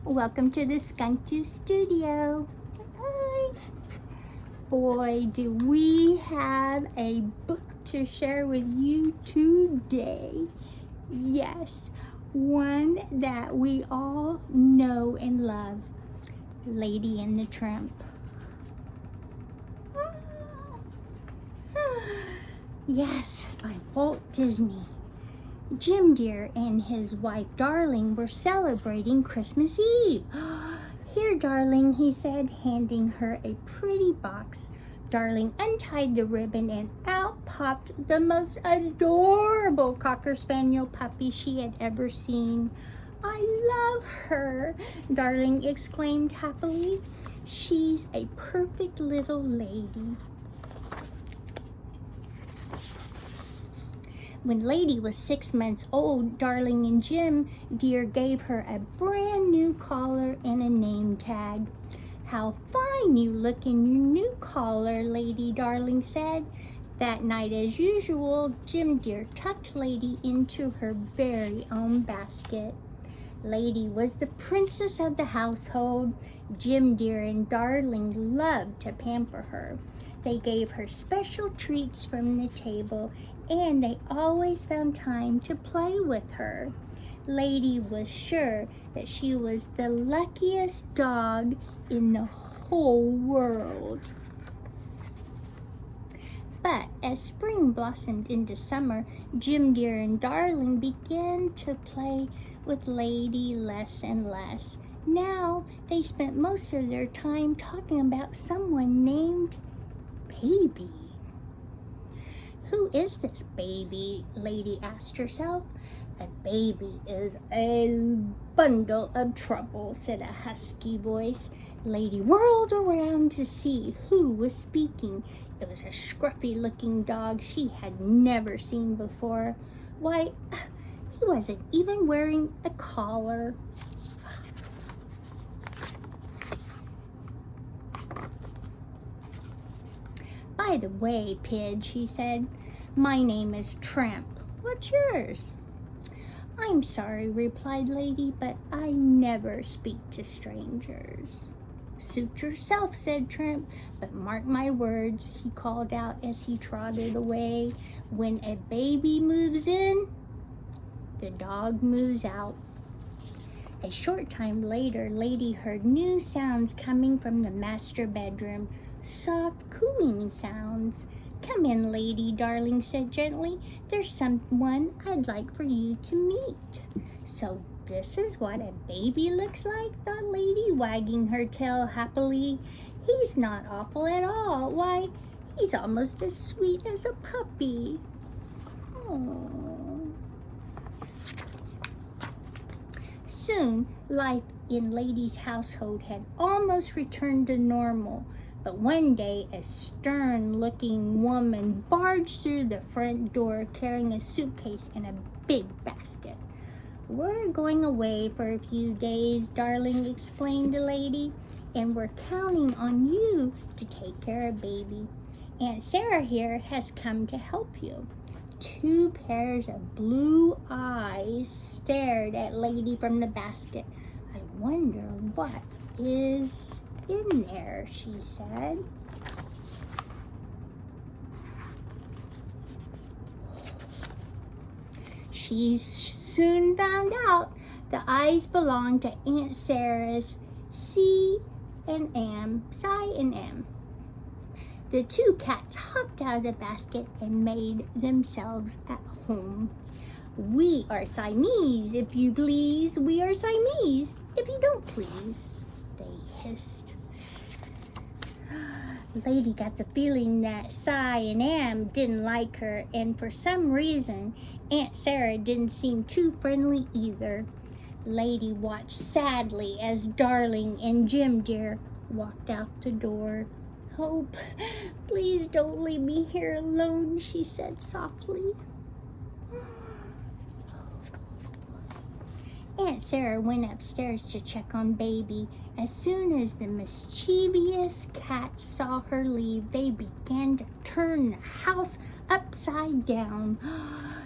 Welcome to the Skunk Juice Studio. Hi. Boy, do we have a book to share with you today. Yes, one that we all know and love, Lady and the Tramp. Yes, by Walt Disney. Jim Dear and his wife Darling were celebrating Christmas Eve. Here, Darling, he said, handing her a pretty box. Darling untied the ribbon and out popped the most adorable Cocker Spaniel puppy she had ever seen. I love her, Darling exclaimed happily. She's a perfect little lady. When Lady was 6 months old, Darling and Jim Dear gave her a brand new collar and a name tag. How fine you look in your new collar, Lady, Darling said. That night, as usual, Jim Dear tucked Lady into her very own basket. Lady was the princess of the household. Jim Dear and Darling loved to pamper her. They gave her special treats from the table, and they always found time to play with her. Lady was sure that she was the luckiest dog in the whole world. But as spring blossomed into summer, Jim Dear and Darling began to play with Lady less and less. Now they spent most of their time talking about someone named Baby. Who is this baby? Lady asked herself. A baby is a bundle of trouble, said a husky voice. Lady whirled around to see who was speaking. It was a scruffy-looking dog she had never seen before. Why, he wasn't even wearing a collar. By the way, Pidge, he said, my name is Tramp. What's yours? I'm sorry, replied Lady, but I never speak to strangers. Suit yourself, said Tramp, but mark my words, he called out as he trotted away. When a baby moves in, the dog moves out. A short time later, Lady heard new sounds coming from the master bedroom, soft cooing sounds. Come in, Lady, Darling said gently. There's someone I'd like for you to meet. So this is what a baby looks like, thought Lady, wagging her tail happily. He's not awful at all. Why, he's almost as sweet as a puppy. Oh. Soon, life in Lady's household had almost returned to normal. But one day, a stern-looking woman barged through the front door carrying a suitcase and a big basket. We're going away for a few days, Darling explained to Lady, and we're counting on you to take care of Baby. Aunt Sarah here has come to help you. 2 pairs of blue eyes stared at Lady from the basket. I wonder what is in there, she said. She soon found out the eyes belonged to Aunt Sarah's Cy and M. The 2 cats hopped out of the basket and made themselves at home. We are Siamese, if you please. We are Siamese, if you don't please, they hissed. Lady got the feeling that Cy and Am didn't like her, and for some reason, Aunt Sarah didn't seem too friendly either. Lady watched sadly as Darling and Jim Dear walked out the door. Hope, please don't leave me here alone, she said softly. Aunt Sarah went upstairs to check on Baby. As soon as the mischievous cats saw her leave, they began to turn the house upside down.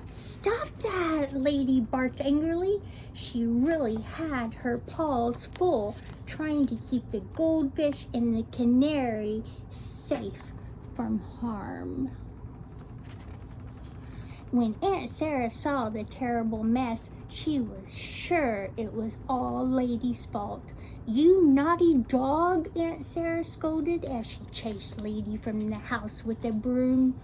"Stop that!" Lady barked angrily. She really had her paws full trying to keep the goldfish and the canary safe from harm. When Aunt Sarah saw the terrible mess, she was sure it was all Lady's fault. "You naughty dog," Aunt Sarah scolded as she chased Lady from the house with a broom.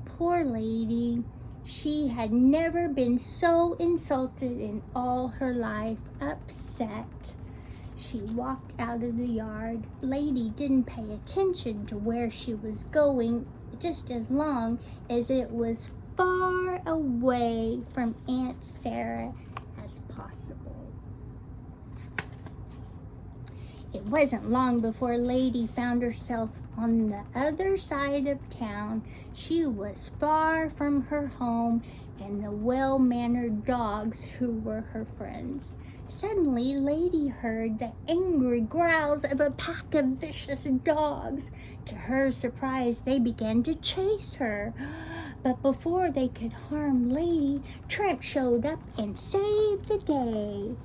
Poor Lady. She had never been so insulted in all her life. Upset. She walked out of the yard. Lady didn't pay attention to where she was going, just as long as it was far away from Aunt Sarah as possible. It wasn't long before Lady found herself on the other side of town. She was far from her home and the well-mannered dogs who were her friends. Suddenly, Lady heard the angry growls of a pack of vicious dogs. To her surprise, they began to chase her. But before they could harm Lady, Tramp showed up and saved the day.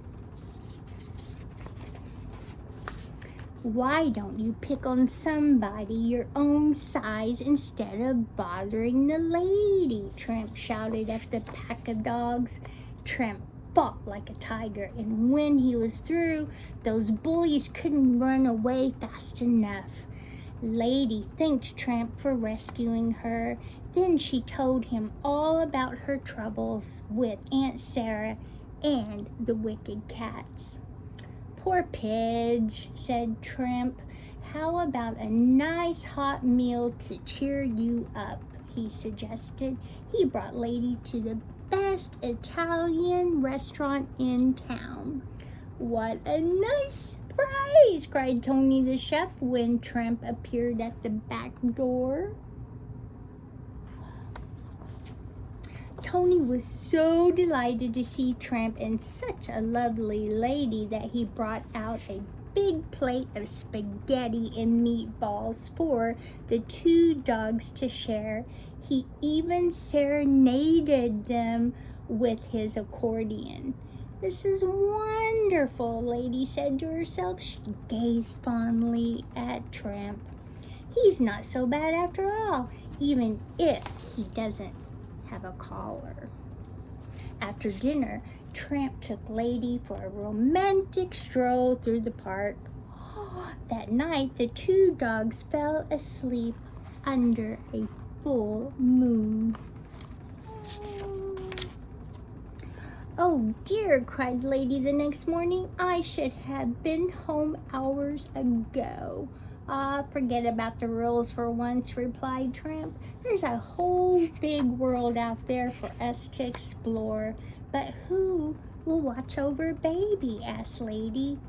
"Why don't you pick on somebody your own size instead of bothering the lady?" Tramp shouted at the pack of dogs. Tramp fought like a tiger, and when he was through, those bullies couldn't run away fast enough. Lady thanked Tramp for rescuing her. Then she told him all about her troubles with Aunt Sarah and the wicked cats. "Poor Pidge," said Tramp. "How about a nice hot meal to cheer you up?" he suggested. He brought Lady to the best Italian restaurant in town. "What a nice surprise!" cried Tony the chef when Tramp appeared at the back door. Tony was so delighted to see Tramp and such a lovely lady that he brought out a big plate of spaghetti and meatballs for the two dogs to share. He even serenaded them with his accordion. "This is wonderful," Lady said to herself. She gazed fondly at Tramp. "He's not so bad after all, even if he doesn't have a collar." After dinner, Tramp took Lady for a romantic stroll through the park. That night, the two dogs fell asleep under a full moon. "Oh dear," cried Lady the next morning. "I should have been home hours ago." "Ah, forget about the rules for once," replied Tramp. "There's a whole big world out there for us to explore." "But who will watch over Baby?" asked Lady.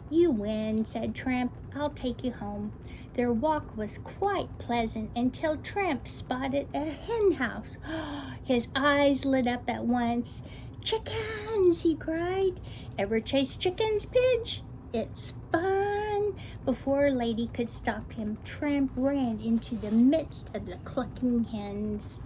"You win," said Tramp. "I'll take you home." Their walk was quite pleasant until Tramp spotted a hen house. His eyes lit up at once. "Chickens!" he cried. "Ever chase chickens, Pidge? It's fun." Before Lady could stop him, Tramp ran into the midst of the clucking hens.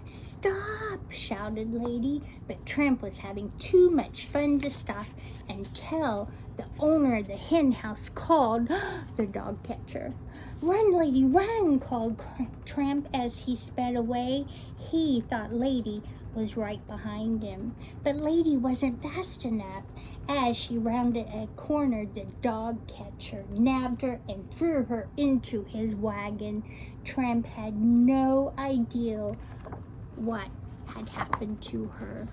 "Stop!" shouted Lady, but Tramp was having too much fun to stop until the owner of the hen house called the dog catcher. "Run, Lady, run!" called Tramp as he sped away. He thought Lady was right behind him, but Lady wasn't fast enough. As she rounded a corner, the dog catcher nabbed her and threw her into his wagon. Tramp had no idea what had happened to her.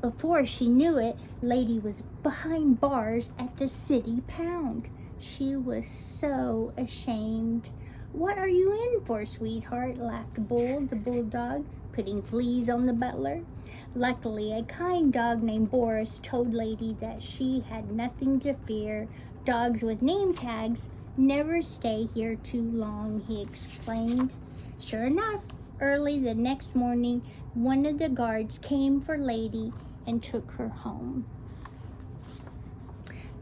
Before she knew it, Lady was behind bars at the city pound. She was so ashamed. "What are you in for, sweetheart?" laughed Bull, the bulldog, putting fleas on the butler. Luckily, a kind dog named Boris told Lady that she had nothing to fear. Dogs with name tags Never stay here too long, he explained. Sure enough, early the next morning, one of the guards came for Lady and took her home.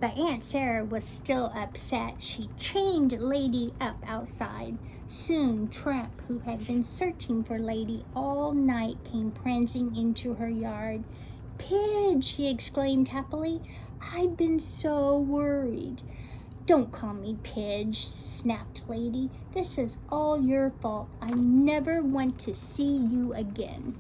But Aunt Sarah was still upset. She chained Lady up outside. Soon, Tramp, who had been searching for Lady all night, came prancing into her yard. Pidge, he exclaimed happily. I've been so worried. Don't call me Pidge, snapped Lady. This is all your fault. I never want to see you again.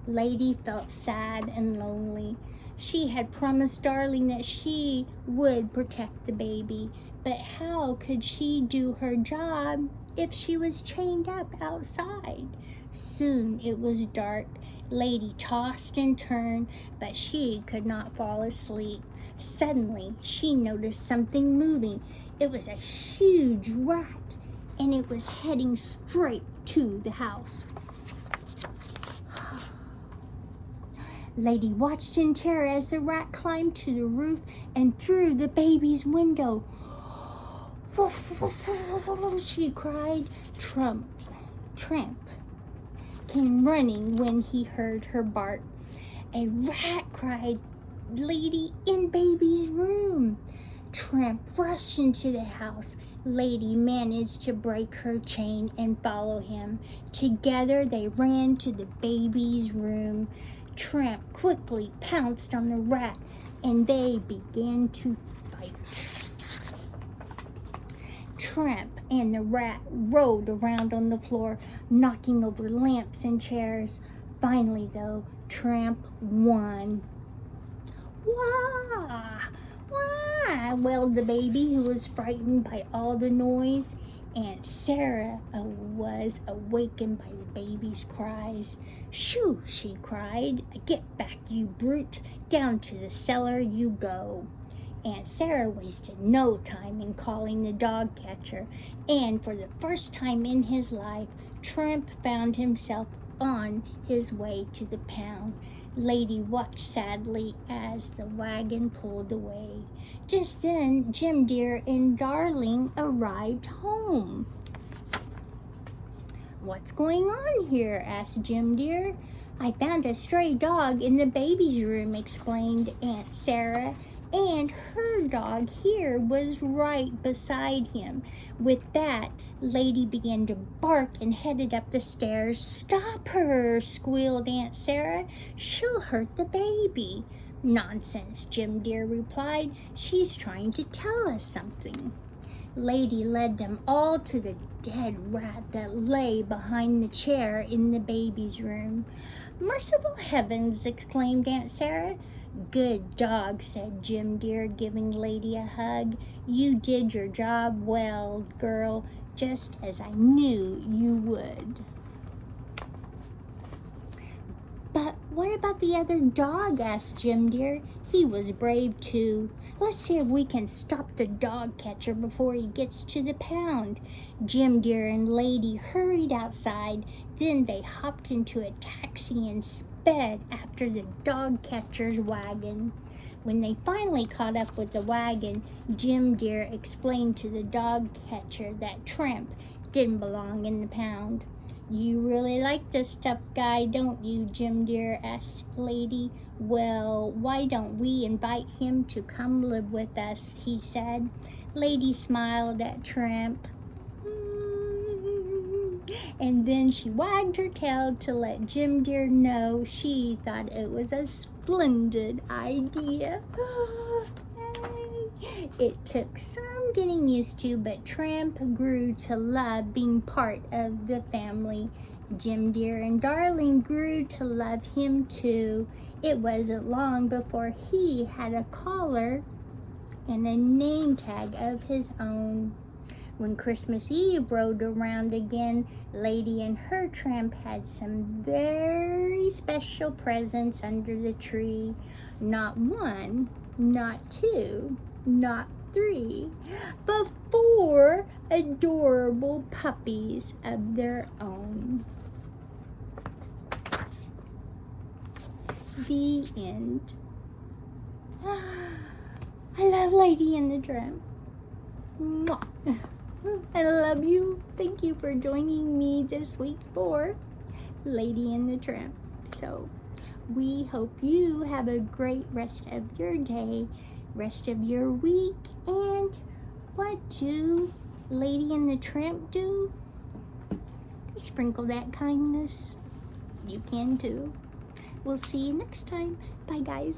Lady felt sad and lonely. She had promised Darling that she would protect the baby, but how could she do her job if she was chained up outside? Soon it was dark. Lady tossed and turned, but she could not fall asleep. Suddenly, she noticed something moving. It was a huge rat, and it was heading straight to the house. Lady watched in terror as the rat climbed to the roof and through the baby's window. She cried. Tramp came running when he heard her bark. A rat, cried Lady, in baby's room. Tramp rushed into the house. Lady managed to break her chain and follow him. Together they ran to the baby's room. Tramp quickly pounced on the rat, and they began to fight. Tramp and the rat rolled around on the floor, knocking over lamps and chairs. Finally, though, Tramp won. Wah! Wah! Wailed the baby, who was frightened by all the noise. Aunt Sarah was awakened by the baby's cries. Shoo! She cried. Get back, you brute! Down to the cellar you go. Aunt Sarah wasted no time in calling the dog catcher, and for the first time in his life, Tramp found himself on his way to the pound. Lady watched sadly as the wagon pulled away. Just then, Jim Dear and Darling arrived home. What's going on here? Asked Jim Dear. I found a stray dog in the baby's room, explained Aunt Sarah, and her dog here was right beside him. With that, Lady began to bark and headed up the stairs. Stop her, squealed Aunt Sarah. She'll hurt the baby. Nonsense, Jim Dear replied. She's trying to tell us something. Lady led them all to the dead rat that lay behind the chair in the baby's room. Merciful heavens, exclaimed Aunt Sarah. Good dog, said Jim Dear, giving Lady a hug. You did your job well, girl, just as I knew you would. But what about the other dog? Asked Jim Dear. He was brave too. Let's see if we can stop the dog catcher before he gets to the pound. Jim Dear and Lady hurried outside. Then they hopped into a taxi and sped after the dog catcher's wagon. When they finally caught up with the wagon, Jim Dear explained to the dog catcher that Tramp didn't belong in the pound. You really like this tough guy, don't you, Jim Dear? Asked Lady. Well, why don't we invite him to come live with us, he said. Lady smiled at Tramp. And then she wagged her tail to let Jim Dear know she thought it was a splendid idea. It took some getting used to, but Tramp grew to love being part of the family. Jim Dear and Darling grew to love him too. It wasn't long before he had a collar and a name tag of his own. When Christmas Eve rolled around again, Lady and her Tramp had some very special presents under the tree. Not one, not two, not three, but 4 adorable puppies of their own. The end. I love Lady and the Tramp. Mwah. I love you. Thank you for joining me this week for Lady and the Tramp. So we hope you have a great rest of your day, rest of your week. And what do Lady and the Tramp do? They sprinkle that kindness. You can too. We'll see you next time. Bye, guys.